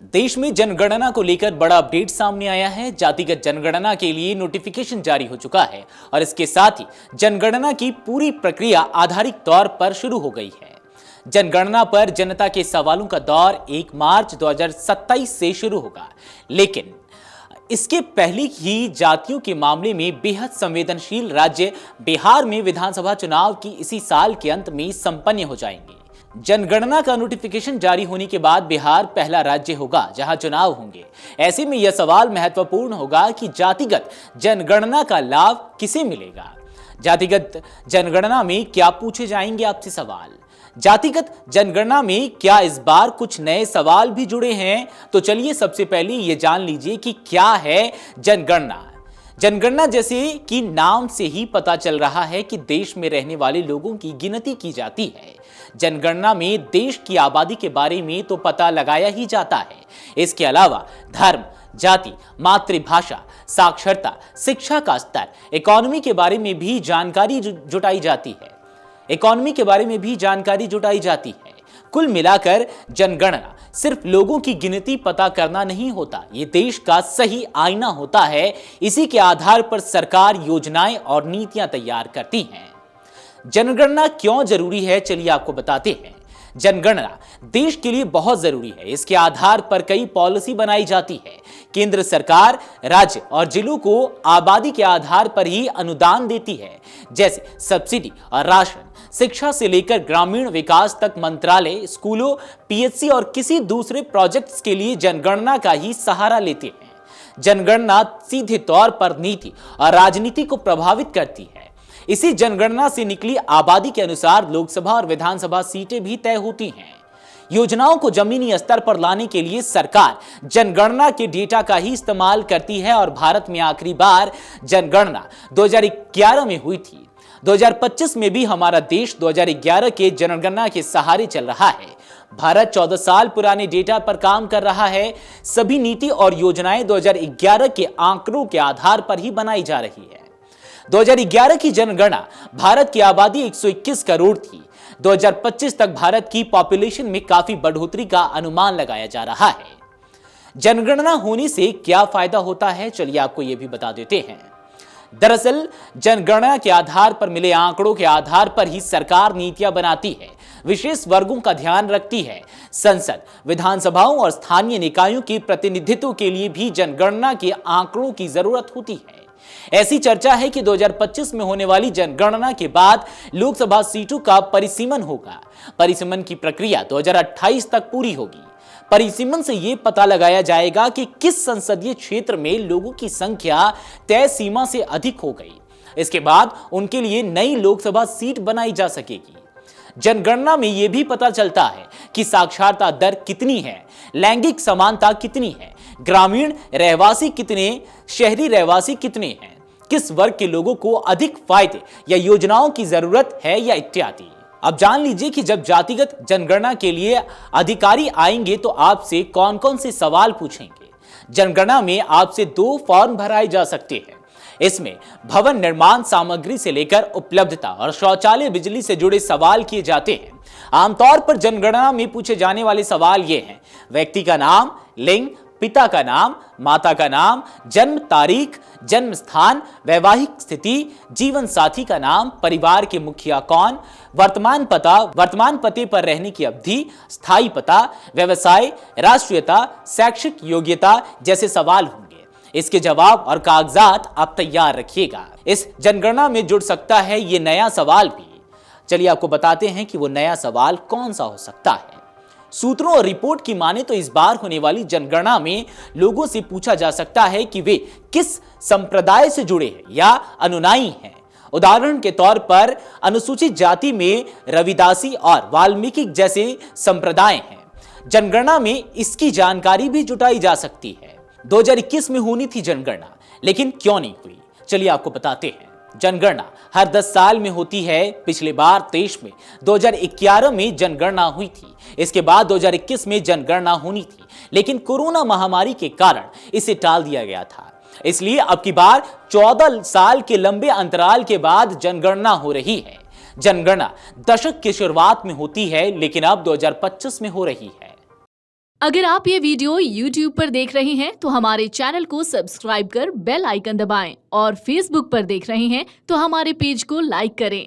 देश में जनगणना को लेकर बड़ा अपडेट सामने आया है। जातिगत जनगणना के लिए नोटिफिकेशन जारी हो चुका है और इसके साथ ही जनगणना की पूरी प्रक्रिया आधारिक तौर पर शुरू हो गई है। जनगणना पर जनता के सवालों का दौर 1 मार्च 2027 से शुरू होगा, लेकिन इसके पहले ही जातियों के मामले में बेहद संवेदनशील राज्य बिहार में विधानसभा चुनाव की इसी साल के अंत में संपन्न हो जाएंगे। जनगणना का नोटिफिकेशन जारी होने के बाद बिहार पहला राज्य होगा जहां चुनाव होंगे। ऐसे में यह सवाल महत्वपूर्ण होगा कि जातिगत जनगणना का लाभ किसे मिलेगा। जातिगत जनगणना में क्या पूछे जाएंगे आपसे सवाल। जातिगत जनगणना में क्या इस बार कुछ नए सवाल भी जुड़े हैं? तो चलिए सबसे पहले ये जान लीजिए कि क्या है जनगणना। जनगणना जैसे कि नाम से ही पता चल रहा है कि देश में रहने वाले लोगों की गिनती की जाती है। जनगणना में देश की आबादी के बारे में तो पता लगाया ही जाता है। इसके अलावा धर्म, जाति, मातृभाषा, साक्षरता, शिक्षा का स्तर, इकोनॉमी के बारे में भी जानकारी जुटाई जाती है। कुल मिलाकर जनगणना सिर्फ लोगों की गिनती पता करना नहीं होता, ये देश का सही आईना होता है। इसी के आधार पर सरकार योजनाएं और नीतियां तैयार करती हैं। जनगणना क्यों जरूरी है, चलिए आपको बताते हैं। जनगणना देश के लिए बहुत जरूरी है। इसके आधार पर कई पॉलिसी बनाई जाती है। केंद्र सरकार राज्य और जिलों को आबादी के आधार पर ही अनुदान देती है, जैसे सब्सिडी और राशन। शिक्षा से लेकर ग्रामीण विकास तक मंत्रालय स्कूलों, पीएचसी और किसी दूसरे प्रोजेक्ट्स के लिए जनगणना का ही सहारा लेते हैं। जनगणना सीधे तौर पर नीति और राजनीति को प्रभावित करती है। इसी जनगणना से निकली आबादी के अनुसार लोकसभा और विधानसभा सीटें भी तय होती हैं। योजनाओं को जमीनी स्तर पर लाने के लिए सरकार जनगणना के डेटा का ही इस्तेमाल करती है और भारत में आखिरी बार जनगणना 2011 में हुई थी। 2025 में भी हमारा देश 2011 के जनगणना के सहारे चल रहा है। भारत 14 साल पुराने डेटा पर काम कर रहा है। सभी नीति और योजनाएं 2011 के आंकड़ों के आधार पर ही बनाई जा रही है। 2011 की जनगणना भारत की आबादी 121 करोड़ थी। 2025 तक भारत की पॉपुलेशन में काफी बढ़ोतरी का अनुमान लगाया जा रहा है। जनगणना होने से क्या फायदा होता है, चलिए आपको यह भी बता देते हैं। दरअसल जनगणना के आधार पर मिले आंकड़ों के आधार पर ही सरकार नीतियां बनाती है, विशेष वर्गों का ध्यान रखती है। संसद, विधानसभाओं और स्थानीय निकायों के प्रतिनिधित्व के लिए भी जनगणना के आंकड़ों की जरूरत होती है। ऐसी चर्चा है कि 2025 में होने वाली जनगणना के बाद लोकसभा सीटों का परिसीमन होगा। परिसीमन की प्रक्रिया 2028 तक पूरी होगी। परिसीमन से यह पता लगाया जाएगा कि किस संसदीय क्षेत्र में लोगों की संख्या तय सीमा से अधिक हो गई। इसके बाद उनके लिए नई लोकसभा सीट बनाई जा सकेगी। जनगणना में यह भी पता चलता है कि साक्षरता दर कितनी है, लैंगिक समानता कितनी है, ग्रामीण रहवासी कितने, शहरी रहवासी कितने हैं, किस वर्ग के लोगों को अधिक फायदे या योजनाओं की जरूरत है या इत्यादि। अब जान लीजिए कि जब जातिगत जनगणना के लिए अधिकारी आएंगे तो आपसे कौन कौन से सवाल पूछेंगे। जनगणना में आपसे 2 फॉर्म भराए जा सकते हैं। इसमें भवन निर्माण सामग्री से लेकर उपलब्धता और शौचालय, बिजली से जुड़े सवाल किए जाते हैं। आमतौर पर जनगणना में पूछे जाने वाले सवाल ये हैं: व्यक्ति का नाम, लिंग, पिता का नाम, माता का नाम, जन्म तारीख, जन्म स्थान, वैवाहिक स्थिति, जीवन साथी का नाम, परिवार के मुखिया कौन, वर्तमान पता, वर्तमान पते पर रहने की अवधि, स्थायी पता, व्यवसाय, राष्ट्रीयता, शैक्षिक योग्यता जैसे सवाल होंगे। इसके जवाब और कागजात आप तैयार रखिएगा। इस जनगणना में जुड़ सकता है ये नया सवाल भी। चलिए आपको बताते हैं कि वो नया सवाल कौन सा हो सकता है। सूत्रों और रिपोर्ट की माने तो इस बार होने वाली जनगणना में लोगों से पूछा जा सकता है कि वे किस संप्रदाय से जुड़े हैं या अनुयायी हैं। उदाहरण के तौर पर अनुसूचित जाति में रविदासी और वाल्मीकि जैसे संप्रदाय हैं। जनगणना में इसकी जानकारी भी जुटाई जा सकती है। 2021 में होनी थी जनगणना, लेकिन क्यों नहीं हुई, चलिए आपको बताते हैं। जनगणना हर 10 साल में होती है। पिछले बार देश में 2011 में जनगणना हुई थी। इसके बाद 2021 में जनगणना होनी थी, लेकिन कोरोना महामारी के कारण इसे टाल दिया गया था। इसलिए अब की बार 14 साल के लंबे अंतराल के बाद जनगणना हो रही है। जनगणना दशक की शुरुआत में होती है, लेकिन अब 2025 में हो रही है। अगर आप ये वीडियो YouTube पर देख रहे हैं तो हमारे चैनल को सब्सक्राइब कर बेल आइकन दबाएं और Facebook पर देख रहे हैं तो हमारे पेज को लाइक करें।